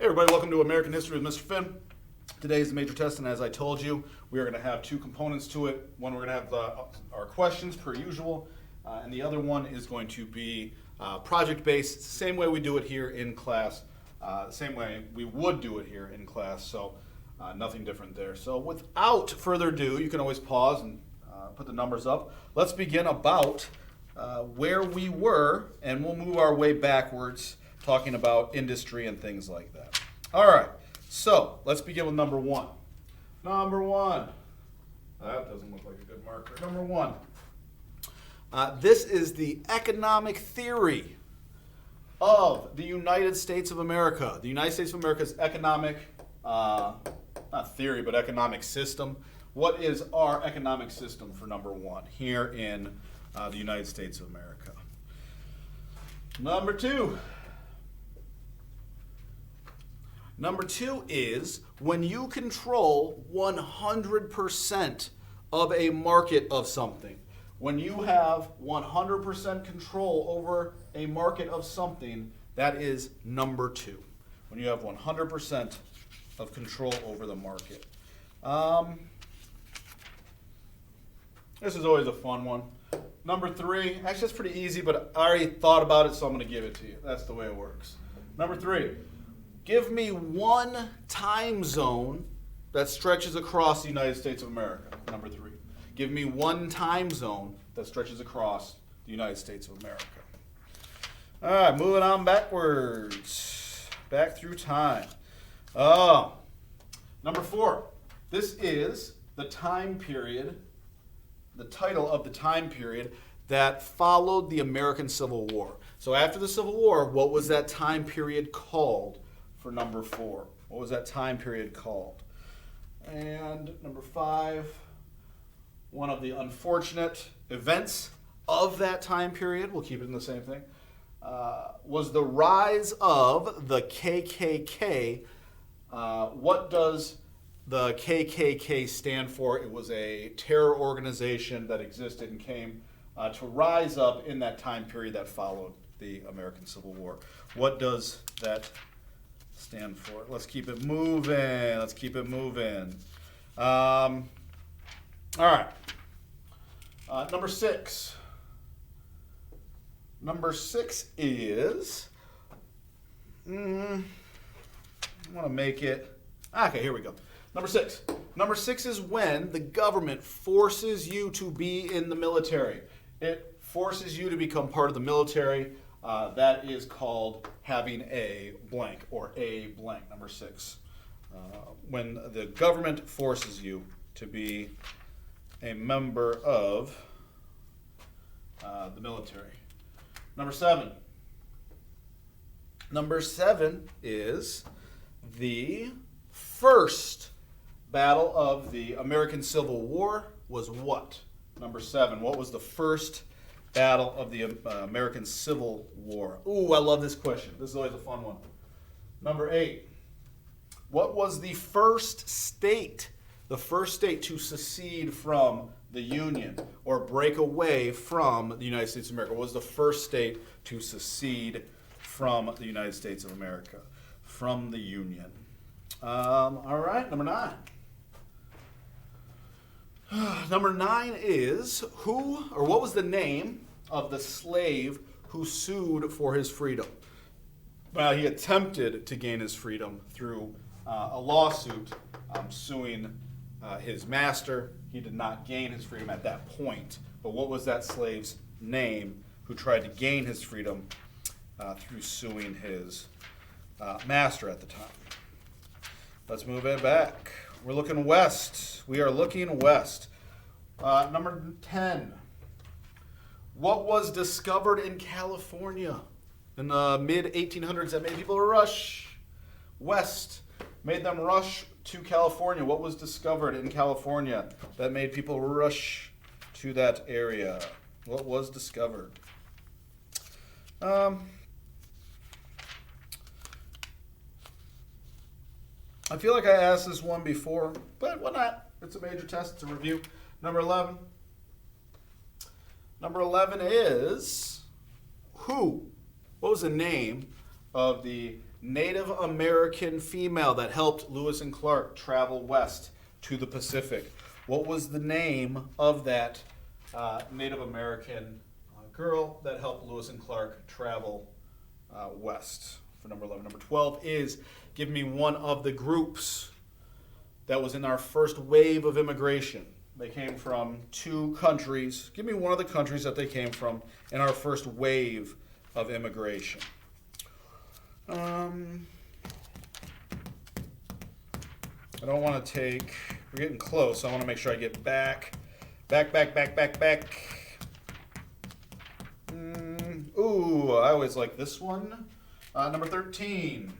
Hey everybody, welcome to American History with Mr. Finn. Today is the major test, and as I told you, we are going to have two components to it. One, we're going to have our questions per usual, and the other one is going to be project-based, same way we do it here in class, same way we would do it here in class, so nothing different there. So without further ado, you can always pause and put the numbers up. Let's begin about where we were, and we'll move our way backwards, talking about industry and things like that. All right, so let's begin with number one. Number one. That doesn't look like a good marker. Number one. This is the economic theory of the United States of America. The United States of America's economic, not theory, but economic system. What is our economic system for number one here in the United States of America? Number two. Number two is when you control 100% of a market of something. When you have 100% control over a market of something, that is number two. When you have 100% of control over the market. This is always a fun one. Number three, actually it's pretty easy, but I already thought about it, so I'm going to give it to you. That's the way it works. Number three. Give me one time zone that stretches across the United States of America. Number three. Give me one time zone that stretches across the United States of America. All right, moving on backwards. Back through time. Number four. This is the time period, the title of the time period that followed the American Civil War. So after the Civil War, what was that time period called? For number four. What was that time period called? And number five, one of the unfortunate events of that time period, we'll keep it in the same thing, was the rise of the KKK. What does the KKK stand for? It was a terror organization that existed and came to rise up in that time period that followed the American Civil War. What does that stand for? Let's keep it moving. Let's keep it moving. All right. Number six. Number six is, I want to make it, okay, here we go. Number six. Number six is when the government forces you to be in the military. It forces you to become part of the military. That is called having a blank or a blank, number six. When the government forces you to be a member of the military. Number seven. Number seven is the first battle of the American Civil War was what? Number seven. What was the first battle of the American Civil War? Ooh, I love this question. This is always a fun one. Number eight. What was the first state to secede from the Union or break away from the United States of America? What was the first state to secede from the United States of America, from the Union? All right, number nine. Number nine is what was the name of the slave who sued for his freedom? Well, he attempted to gain his freedom through a lawsuit suing his master. He did not gain his freedom at that point. But what was that slave's name who tried to gain his freedom through suing his master at the time? Let's move it back. We're looking west. We are looking west. Number 10. What was discovered in California in the mid-1800s that made people rush west? Made them rush to California. What was discovered in California that made people rush to that area? What was discovered? I feel like I asked this one before, but why not? It's a major test to review. Number 11. Number 11 is who? What was the name of the Native American female that helped Lewis and Clark travel west to the Pacific. What was the name of that Native American girl that helped Lewis and Clark travel west? For number 11. Number 12 is, give me one of the groups that was in our first wave of immigration. They came from 2 countries. Give me one of the countries that they came from in our first wave of immigration. I don't want to take, we're getting close, so I want to make sure I get back. Ooh, I always like this one. Number 13.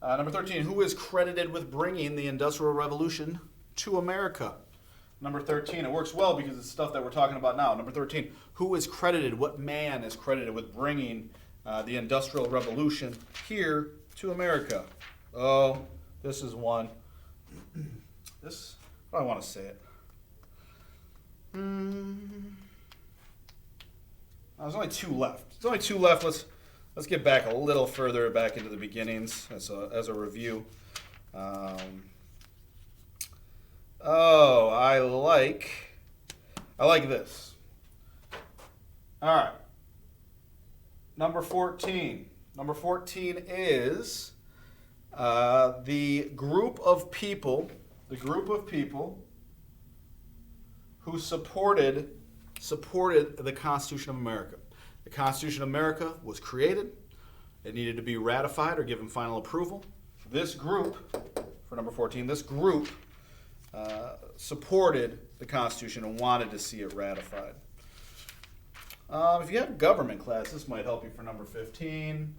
Number 13, who is credited with bringing the Industrial Revolution to America? Number 13, it works well because it's stuff that we're talking about now. Number 13, who is credited, what man is credited with bringing the Industrial Revolution here to America? Oh, this is one. This, how do I want to say it? There's only 2 left. There's only 2 left. Let's get back a little further back into the beginnings as a review. I like this. All right. Number 14. Number 14 is the group of people who supported the Constitution of America. The Constitution of America was created. It needed to be ratified or given final approval. This group, for number 14, this group supported the Constitution and wanted to see it ratified. If you have a government class, this might help you for number 15.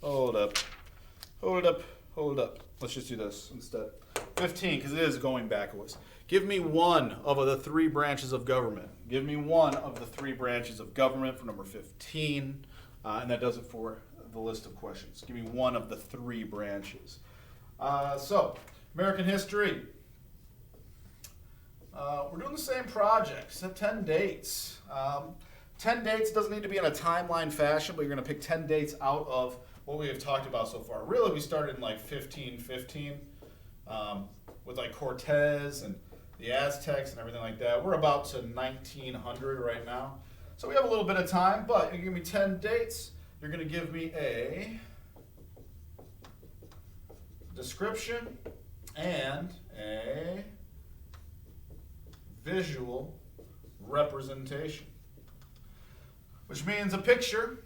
Hold up. Let's just do this instead. 15, because it is going backwards. Give me one of the 3 branches of government. Give me one of the 3 branches of government for number 15. And that does it for the list of questions. Give me one of the 3 branches. So, American history. We're doing the same project. So 10 dates. 10 dates doesn't need to be in a timeline fashion, but you're going to pick 10 dates out of what we have talked about so far. Really, we started in like 1515 with like Cortez and the Aztecs and everything like that. We're about to 1900 right now. So we have a little bit of time, but you give me 10 dates. You're going to give me a description and a visual representation, which means a picture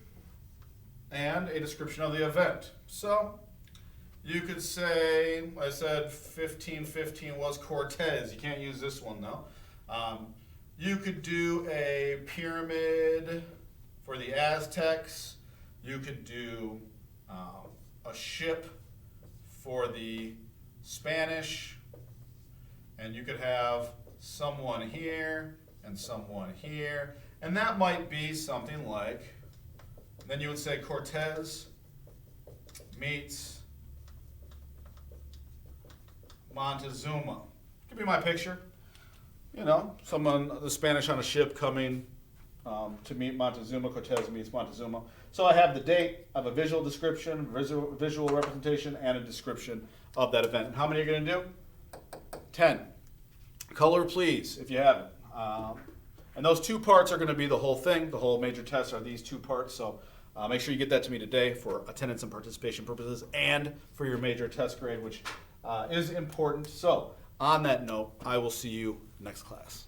and a description of the event. So you could say, I said 1515 was Cortez. You can't use this one though. You could do a pyramid for the Aztecs. You could do a ship for the Spanish. And you could have someone here and someone here. And that might be something like, then you would say Cortez meets Montezuma. Could be my picture. You know, someone, the Spanish on a ship coming to meet Montezuma. Cortez meets Montezuma. So I have the date, I have a visual description, visual representation, and a description of that event. And how many are you going to do? 10. Color, please, if you haven't. And those 2 parts are going to be the whole thing. The whole major test are these 2 parts. So make sure you get that to me today for attendance and participation purposes and for your major test grade, which is important. So on that note, I will see you next class.